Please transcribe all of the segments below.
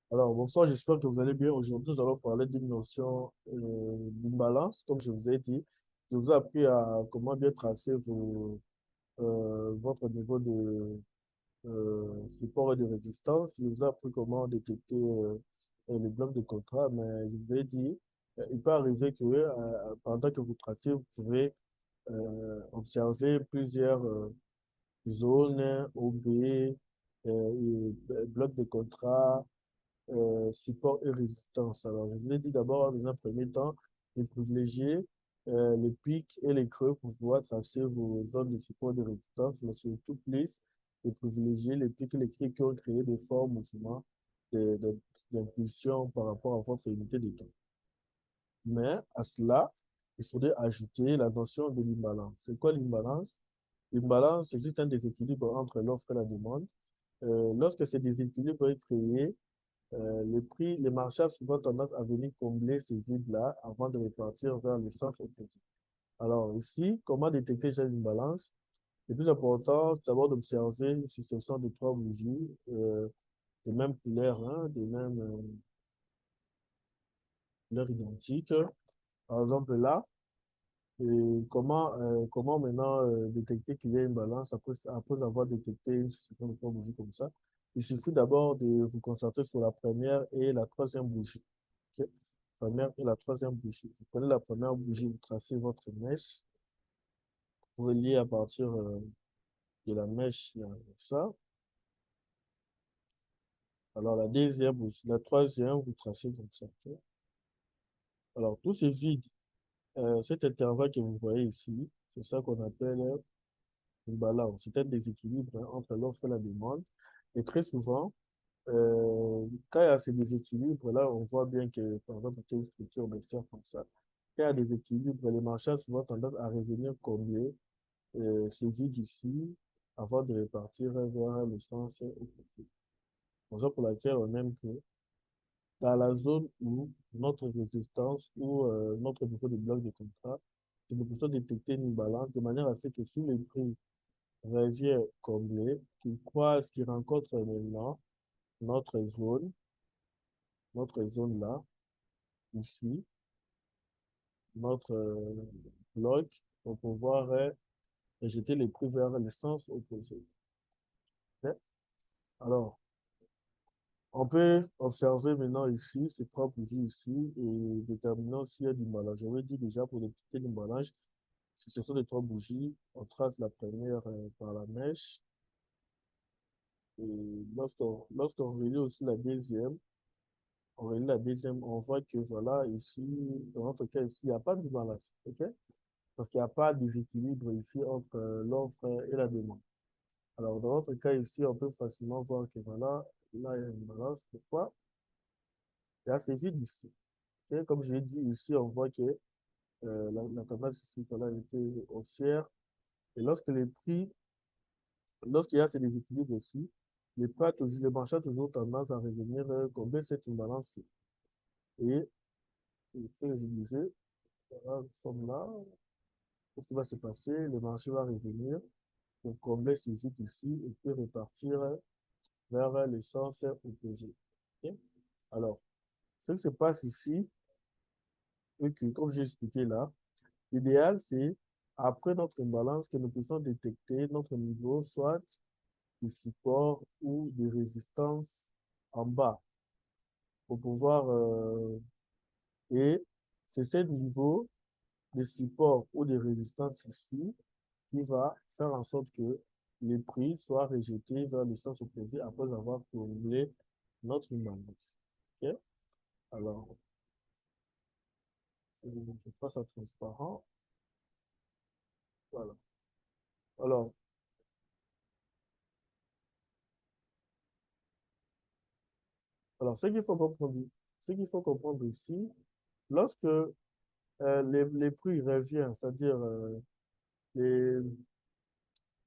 Alors, bonsoir, j'espère que vous allez bien. Aujourd'hui, nous allons parler d'une notion d'imbalance. Comme je vous ai dit, je vous ai appris à comment bien tracer votre niveau de support et de résistance. Je vous ai appris comment détecter les blocs de contrat, mais je vous ai dit, il peut arriver que pendant que vous tracez, vous pouvez observer plusieurs zones, OB, blocs de contrat support et résistance. Alors, je vous ai dit d'abord, dans un premier temps, de privilégier les pics et les creux pour pouvoir tracer vos zones de support et de résistance, mais surtout plus de privilégier les pics et les creux qui ont créé des forts mouvements de- de- d'impulsion par rapport à votre unité de temps. Mais à cela, il faudrait ajouter la notion de l'imbalance. C'est quoi l'imbalance? L'imbalance, c'est juste un déséquilibre entre l'offre et la demande. Lorsque ces déséquilibres est créé, le prix, les marchés ont souvent tendance à venir combler ces vides-là avant de repartir vers le centre opposé. Alors ici, comment détecter cette imbalance? Le plus important, c'est d'abord d'observer une succession de trois bougies de même couleur, hein, de même couleur identique. Par exemple là, et comment maintenant détecter qu'il y a une balance après avoir détecté une succession de trois bougies comme ça? Il suffit d'abord de vous concentrer sur la première et la troisième bougie. Ok. Première et la troisième bougie. Vous prenez la première bougie, vous tracez votre mèche. Vous reliez à partir de la mèche, il y a ça. Alors la deuxième bougie, la troisième, vous tracez comme ça. Ok. Alors tout ce vide, cet intervalle que vous voyez ici, c'est ça qu'on appelle une balance. C'est un déséquilibre hein, entre l'offre et la demande. Et très souvent, quand il y a ces déséquilibres-là, on voit bien que, par exemple, pour une structure baissière comme ça, quand il y a des équilibres, les marchés ont souvent tendance à revenir combler ce vide ici avant de repartir vers le sens opposé. Raison pour laquelle on aime que dans la zone où notre résistance ou notre niveau de bloc de contrat, nous pouvons détecter une balance de manière à ce que si le prix revient comblé, qu'il croise, qu'il rencontre maintenant notre zone, notre zone là, ici, notre bloc, pour pouvoir rejeter les prix vers le sens opposé. Ok. Alors, on peut observer maintenant ici, ces trois bougies ici, et déterminant s'il y a du l'emballage. J'avais dit déjà pour détecter l'emballage, si ce sont les trois bougies, on trace la première par la mèche. Et lorsqu'on relie aussi la deuxième, on relie la deuxième, on voit que voilà, ici, dans notre cas ici, il n'y a pas de balance. OK? Parce qu'il n'y a pas de déséquilibre ici entre l'offre et la demande. Alors, dans notre cas ici, on peut facilement voir que voilà, là, il y a une balance. Pourquoi? Il y a ces vides ici. Et comme je l'ai dit ici, on voit que la tendance ici, voilà, elle était haussière. Et lorsqu'il y a ces déséquilibres ici, les marchés ont toujours tendance à revenir combler cette imbalance. Et ce que je disais, voilà, nous sommes là. Qu'est-ce qui va se passer? Le marché va revenir pour combler ces vides ici et puis repartir vers le sens opposé. Ok. Alors, ce qui se passe ici, et que, comme j'ai expliqué là, l'idéal, c'est après notre imbalance que nous puissions détecter notre niveau, soit de support ou de résistance en bas, pour pouvoir, et c'est ce niveau de support ou de résistance ici qui va faire en sorte que les prix soient rejetés vers le sens opposé après avoir comblé notre imbalance. Ok. Alors, je passe à transparent. Voilà. Alors, alors, ce qu'il faut comprendre ici, lorsque les prix reviennent, c'est-à-dire les,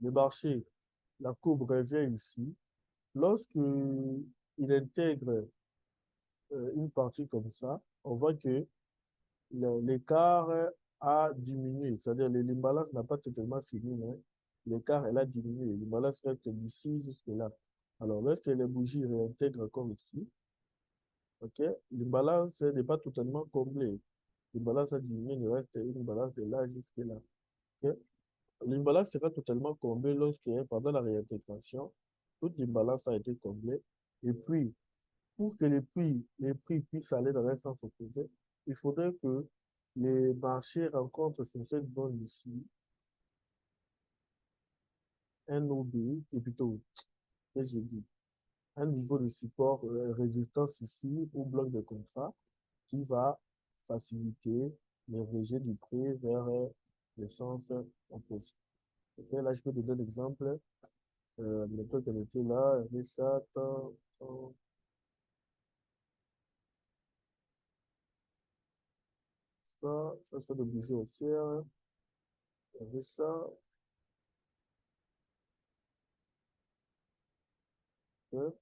les marchés, la courbe revient ici, lorsque il intègre une partie comme ça, on voit que l'écart a diminué, c'est-à-dire l'imbalance n'a pas totalement fini, mais l'écart elle a diminué, l'imbalance reste d'ici jusque là. Alors, lorsque les bougies réintègrent comme ici, OK? L'imbalance n'est pas totalement comblée. L'imbalance a diminué, il reste une balance de là jusque là. OK? L'imbalance sera totalement comblée lorsque, pendant la réintégration, toute l'imbalance a été comblée. Et puis, pour que les prix puissent aller dans un sens opposé, il faudrait que les marchés rencontrent sur cette zone ici un OB, et plutôt, que j'ai dit, un niveau de support, résistance ici au bloc de contrat qui va faciliter les rejets du prix vers le sens opposé. Ok, là, je peux te donner l'exemple. Admettons qu'elle était là, elle avait ça, ça c'est le budget haussière, elle avait ça, ok,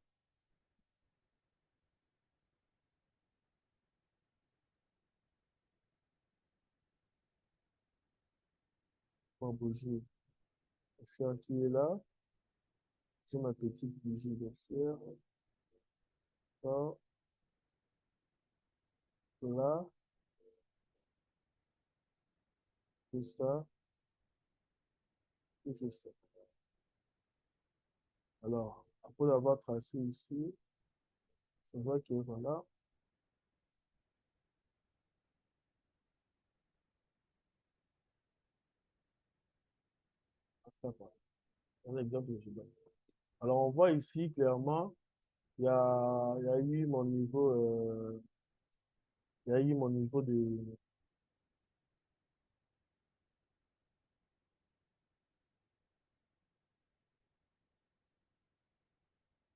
mon bougie haussière qui est là, j'ai ma petite bougie haussière, ça, là, et ça, et c'est ça. Alors, après l'avoir tracé ici, je vois que voilà, ça va. Un exemple que je donne. Alors, on voit ici clairement, il y a eu mon niveau, il y a eu mon niveau de,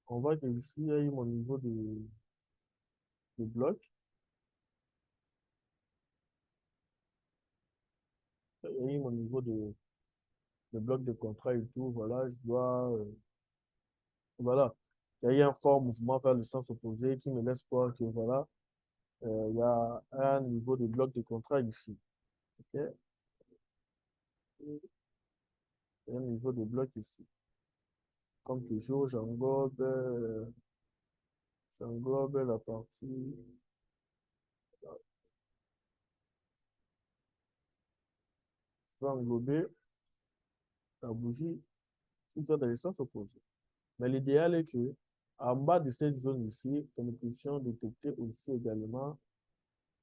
on voit que ici, il y a eu mon niveau de bloc, il y a eu mon niveau de bloc de contrat et tout, voilà, je dois, voilà. Il y a eu un fort mouvement vers le sens opposé qui me laisse croire que, voilà, il y a un niveau de bloc de contrat ici, ok? Il y a un niveau de bloc ici. Comme toujours, j'englobe la partie, je vais englober la bougie qui soit dans le sens opposé. Mais l'idéal est que, en bas de cette zone ici, que nous puissions détecter aussi également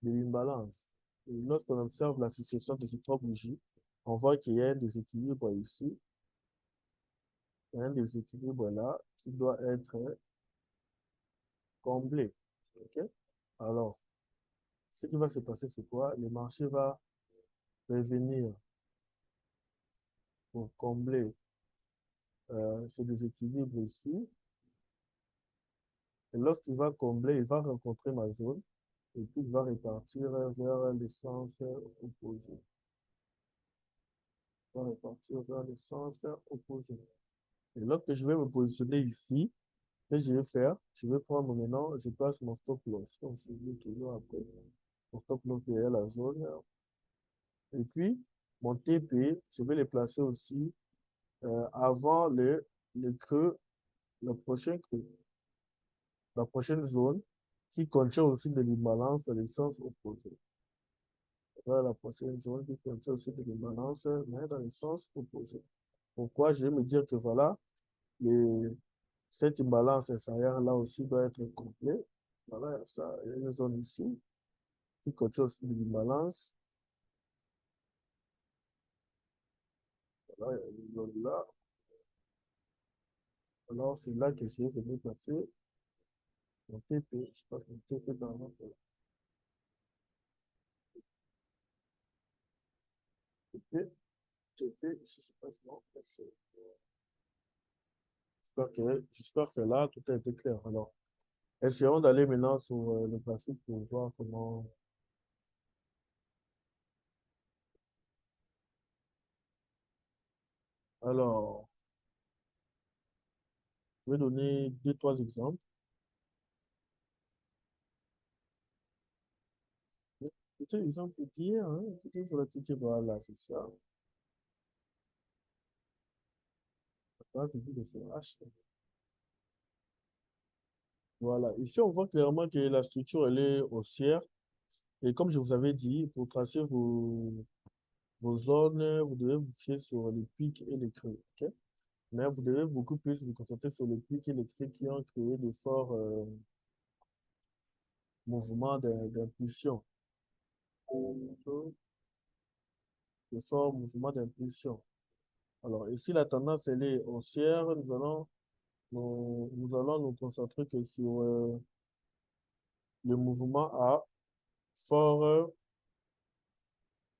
de l'imbalance. Et lorsqu'on observe la succession de ces trois bougies, on voit qu'il y a un déséquilibre ici, il y a un déséquilibre là qui doit être comblé. OK? Alors, ce qui va se passer, c'est quoi? Le marché va revenir pour combler ce déséquilibre ici. Et lorsqu'il va combler, il va rencontrer ma zone et puis il va repartir vers le sens opposé. Il va repartir vers le sens opposé. Et lorsque je vais me positionner ici, ce que je vais faire, je vais prendre maintenant, je place mon stop loss, comme je dis toujours après. Mon stop loss derrière la zone. Et puis, mon TP, je vais le placer aussi avant le creux, le prochain creux, la prochaine zone qui contient aussi de l'imbalance dans le sens opposé. Voilà la prochaine zone qui contient aussi de l'imbalance, mais dans le sens opposé. Pourquoi je vais me dire que voilà, les, cette imbalance inférieure là aussi doit être complet. Voilà, ça, il y a une zone ici qui contient aussi de l'imbalance. Voilà, il y a une zone là. Alors, c'est là que je vais venir placer mon TP. Je passe mon TP dans notre TP. TP, ici, je passe mon PC. J'espère que là, tout a été clair. Alors, essayons d'aller maintenant sur le principe pour voir comment. Alors, je vais donner deux, trois exemples. Petit exemple d'hier, hein, petit volatilité, voilà, c'est ça. Là, tu dis que c'est H. Voilà. Ici, on voit clairement que la structure, elle est haussière. Et comme je vous avais dit, pour tracer vos zones, vous devez vous fier sur les pics et les creux. Ok. Mais vous devez beaucoup plus vous concentrer sur les pics et les creux qui ont créé de forts mouvements d'impulsion. De forts mouvements d'impulsion. Alors, ici, la tendance, elle est haussière. Nous allons nous concentrer que sur le mouvement à fort, euh,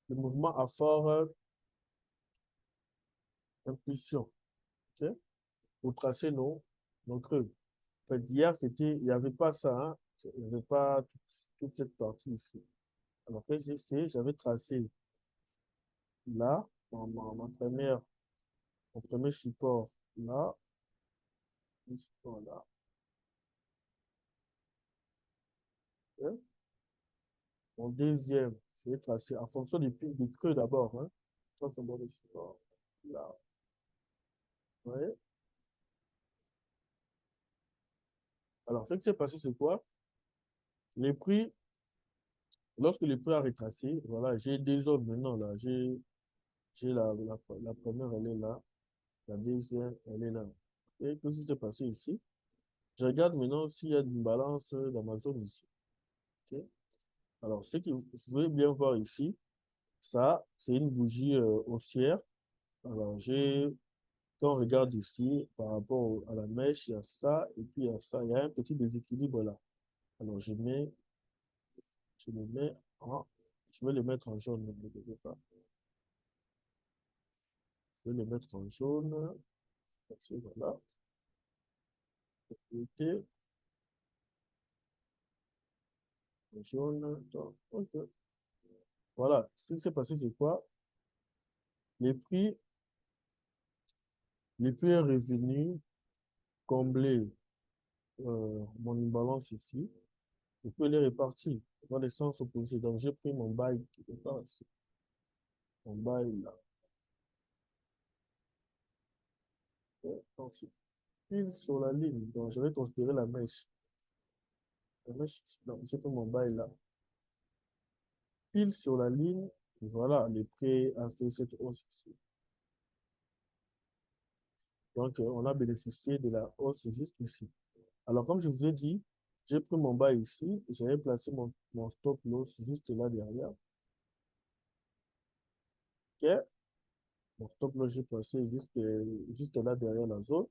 le mouvement à fort impulsion. Ok. Pour tracer nos creux. En fait, hier, il n'y avait pas ça, hein. Il n'y avait pas toute cette partie ici. Alors, que j'ai fait, j'avais tracé là, mon premier support là, mon support là. Ok. Mon deuxième, je vais tracer en fonction du pic du creux d'abord, hein. Ça, c'est mon support là. Ouais. Alors, ce qui s'est passé, c'est quoi? Les prix, lorsque le prix a retracé, voilà, j'ai deux zones maintenant là. J'ai la première, elle est là. La deuxième, elle est là. Et qu'est-ce qui s'est passé ici? Je regarde maintenant s'il y a une balance dans ma zone ici. Ok. Alors, ce que vous pouvez bien voir ici, ça, c'est une bougie haussière. Alors, quand on regarde ici, par rapport à la mèche, il y a ça, et puis il y a ça. Il y a un petit déséquilibre là. Alors, je le mets je vais le mettre en jaune. Ne le pas. Je vais le mettre en jaune. Voilà. Ok. En jaune. Donc, ok. Voilà. Ce qui s'est passé, c'est quoi? Les prix, les prix est revenu combler mon imbalance ici. Je peux les répartir dans les sens opposés. Donc, j'ai pris mon bail quelque part ici. Mon bail là. Et ensuite, pile sur la ligne. Donc, je vais considérer la mèche. La mèche, donc, j'ai pris mon bail là. Pile sur la ligne. Et voilà, les prix a fait cette hausse ici. Donc, on a bénéficié de la hausse juste ici. Alors, comme je vous ai dit, j'ai pris mon bail ici. J'avais placé mon stop loss juste là derrière. Ok. Mon stop loss, j'ai placé juste là derrière la zone.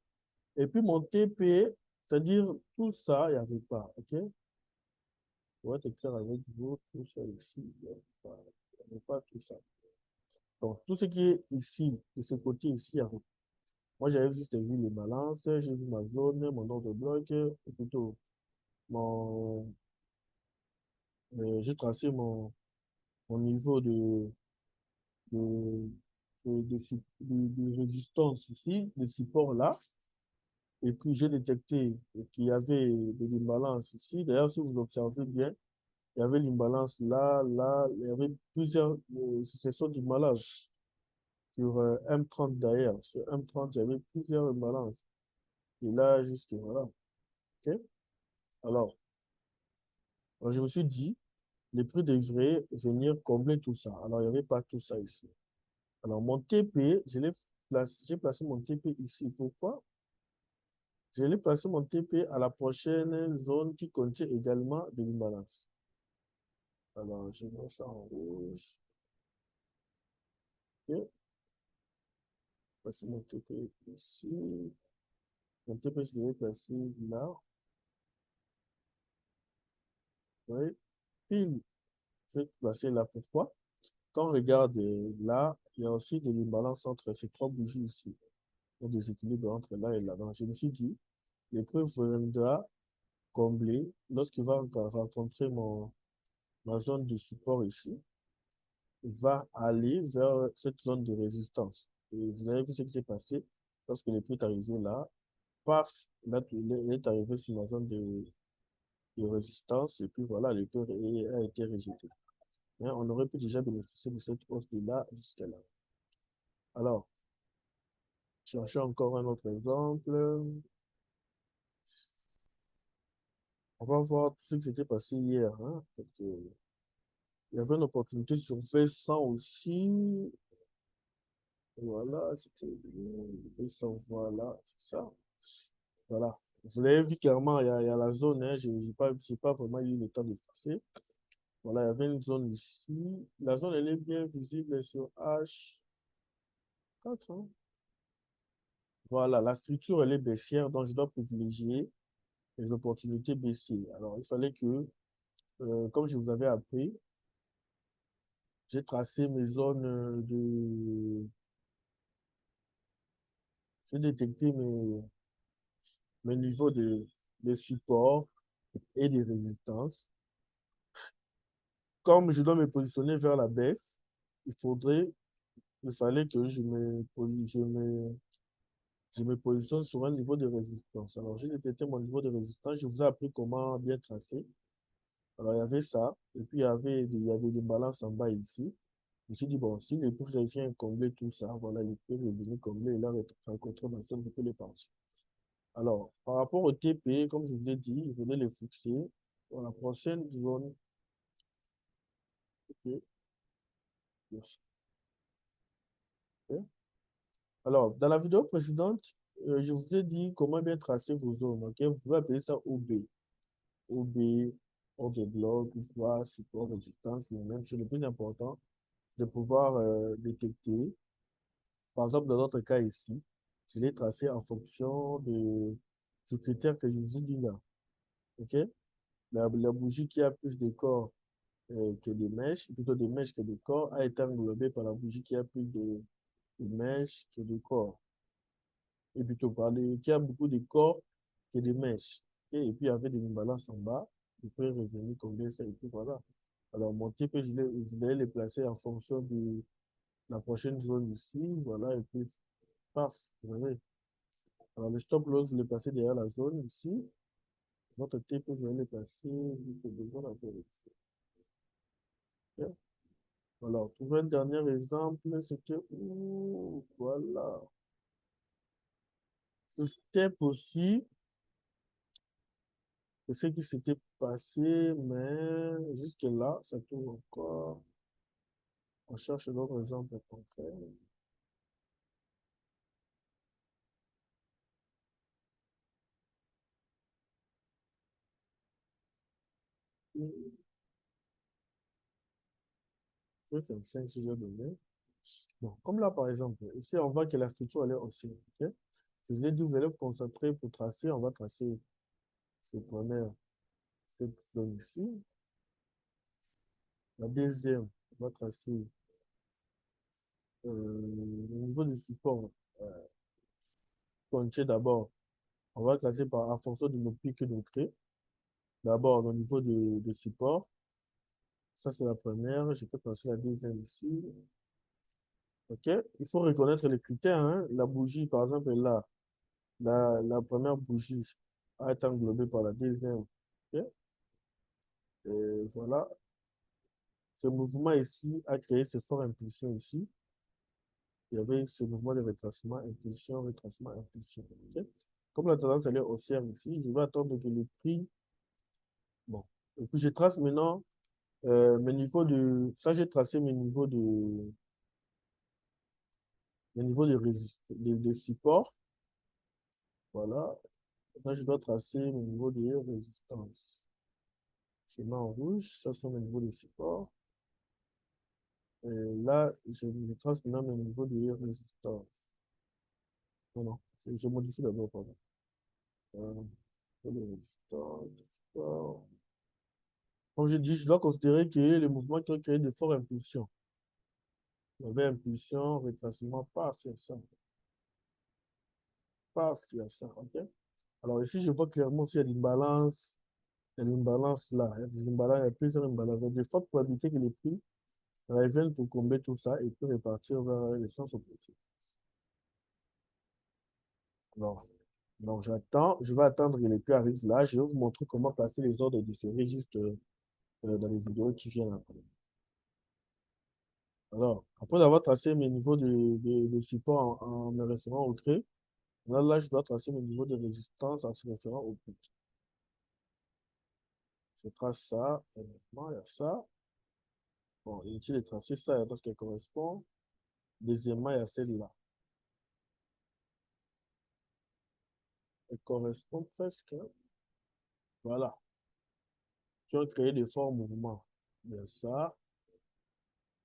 Et puis mon TP, c'est-à-dire tout ça, il n'y avait pas. OK? Pour être clair avec vous, tout ça ici, il n'y avait pas tout ça. Donc, tout ce qui est ici, de ce côté ici, il y avait. Moi, j'avais juste vu les balances, j'ai vu ma zone, mon ordre de bloc, ou plutôt, mon, j'ai tracé mon niveau de, de résistance ici, de support là. Et puis, j'ai détecté qu'il y avait de l'imbalance ici. D'ailleurs, si vous observez bien, il y avait l'imbalance là, là, il y avait plusieurs successions d'imbalances sur M30 d'ailleurs. Sur M30, il y avait plusieurs imbalances. Et là, juste, voilà. OK? Alors, je me suis dit, les prix devraient venir combler tout ça. Alors, il n'y avait pas tout ça ici. Alors, mon TP, j'ai placé mon TP ici. Pourquoi? Je l'ai placé mon TP à la prochaine zone qui contient également de l'imbalance. Alors, je mets ça en rouge. OK? Passer mon TP ici. Mon TP, je l'ai placé là. Oui. Pile, je vais placer là. Pourquoi? Quand on regarde là, il y a aussi de l'imbalance entre ces trois bougies ici. Il y a des équilibres entre là et là. Donc, je me suis dit, l'épreuve viendra combler lorsqu'il va rencontrer ma zone de support ici, va aller vers cette zone de résistance. Et vous avez vu ce qui s'est passé lorsque l'épreuve est arrivé là. Paf, là, il est arrivé sur ma zone de résistance et puis voilà, l'épreuve a été rejeté. Mais on aurait pu déjà bénéficier de cette hausse de là jusqu'à là. Alors, cherchez encore un autre exemple. On va voir tout ce qui s'était passé hier, hein, parce que il y avait une opportunité sur V100 aussi. Voilà, c'était V100, voilà, c'est ça. Voilà. Vous l'avez vu clairement, il y a la zone, hein, j'ai pas vraiment eu le temps de passer. Voilà, il y avait une zone ici. La zone, elle est bien visible sur H4, hein. Voilà, la structure, elle est baissière, donc je dois privilégier les opportunités baissières. Alors, il fallait que, comme je vous avais appris, j'ai tracé mes zones de... J'ai détecté mes niveaux de support et de résistance. Comme je dois me positionner vers la baisse, il fallait que je me positionne sur un niveau de résistance. Alors, j'ai détecté mon niveau de résistance. Je vous ai appris comment bien tracer. Alors, il y avait ça. Et puis, il y avait des balances en bas ici. Je me suis dit, bon, si le prix vient combler tout ça, voilà, il peut revenir combler et là, rencontrer ma somme, je peux les penser. Alors, par rapport au TP, comme je vous ai dit, je vais les fixer dans la prochaine zone. Ok, merci. Ok. Alors, dans la vidéo précédente, je vous ai dit comment bien tracer vos zones. Ok, vous pouvez appeler ça OB. OB, ordre de bloc, voie, support, résistance, mais même chose. Le plus important, de pouvoir détecter. Par exemple, dans notre cas ici, je l'ai tracé en fonction du critère que je vous ai dit là. Ok? La bougie qui a plus de corps que des mèches, plutôt des mèches que des corps, a été englobée par la bougie qui a plus de mèches que de corps. Et plutôt par qui a beaucoup de corps que de mèches. Ok? Et puis, il y avait des imbalances en bas. Vous pouvez revenir combien ça et puis voilà. Alors, mon type, je vais les placer en fonction de la prochaine zone ici. Voilà. Et puis, paf, vous voyez. Alors, le stop loss, je l'ai placé derrière la zone ici. Notre type, je vais le placer. Ok. Alors, trouver un dernier exemple, c'était où? Voilà. Ce step aussi, c'est ce qui s'était passé, mais jusque-là, ça tourne encore. On cherche d'autres exemples concrets. C'est un 5 si j'ai donné. Bon, comme là, par exemple, ici, on voit que la structure, elle est aussi. Ok. Je vous ai dit, vous allez vous concentrer pour tracer. On va tracer cette zone ici. La deuxième, on va tracer le niveau de support. Euh, Ponché d'abord, on va classer en fonction de nos pics de crée. D'abord, au niveau de support. Ça, c'est la première. Je peux passer la deuxième ici. OK? Il faut reconnaître les critères, hein. La bougie, par exemple, est là. La première bougie a été englobée par la deuxième. OK? Et voilà. Ce mouvement ici a créé ce fort impulsion ici. Il y avait ce mouvement de retracement, impulsion, retracement, impulsion. OK? Comme la tendance elle est haussière ici, je vais attendre que le prix. Bon. Et puis je trace maintenant mes niveaux de. Ça, j'ai tracé mes niveaux de support. Voilà. Maintenant, je dois tracer mes niveaux de résistance. Schéma en rouge, ça sont mes niveaux de support. Et là, je trace maintenant mes niveaux de résistance. Non, non, je modifie d'abord, pardon. De résistance, de support. Comme je dis, je dois considérer que les mouvements qui ont créé de fortes impulsions. Il y avait impulsion, retracement, pas faire ça. Pas faire ça, ok? Alors ici, je vois clairement s'il y a des balances. Il y a des imbalances là. Il y a des imbalances, il y a plusieurs imbalances. Il y a de fortes probabilités que les prix reviennent pour combler tout ça et puis repartir vers le sens opposé. Alors, donc j'attends, je vais attendre que les prix arrivent là. Je vais vous montrer comment placer les ordres différés juste dans les vidéos qui viennent après. Alors, après avoir tracé mes niveaux de support en me référant au trait, là, je dois tracer mes niveaux de résistance en se référant au prix. Je trace ça, et maintenant, il y a ça. Bon, inutile de tracer ça parce qu'elle correspond. Deuxièmement, il y a celle-là. Elle correspond presque. Voilà. Qui ont créé des forts mouvements. Il y a ça,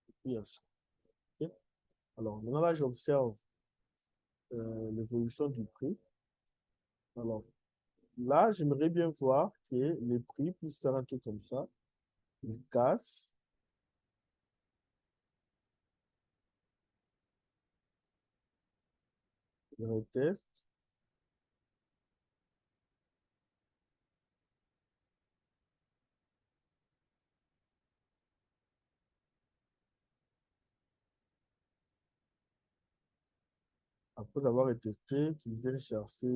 et puis il y a ça. Ok. Alors, maintenant, là, j'observe l'évolution du prix. Alors, là, j'aimerais bien voir que les prix puissent faire un truc comme ça. Ils cassent, ils retestent. Après avoir retesté, qu'ils viennent chercher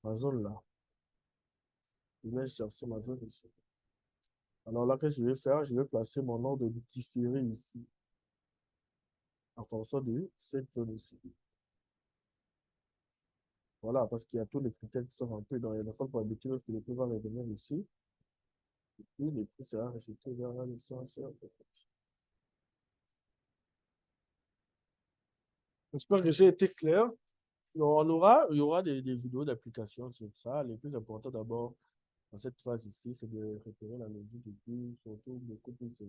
ma zone là. Ils viennent chercher ma zone ici. Alors là, qu'est-ce que je vais faire? Je vais placer mon ordre différé ici, en fonction de cette zone ici. Voilà, parce qu'il y a tous les critères qui sont remplis. Donc, il y a de fortes probabilités lorsque le prix va revenir ici. Et puis, le prix sera rejeté vers la licence. J'espère que j'ai été clair. Il y aura des vidéos d'application sur ça. Le plus important d'abord, dans cette phase ici, c'est de repérer la logique et puis surtout beaucoup plus ces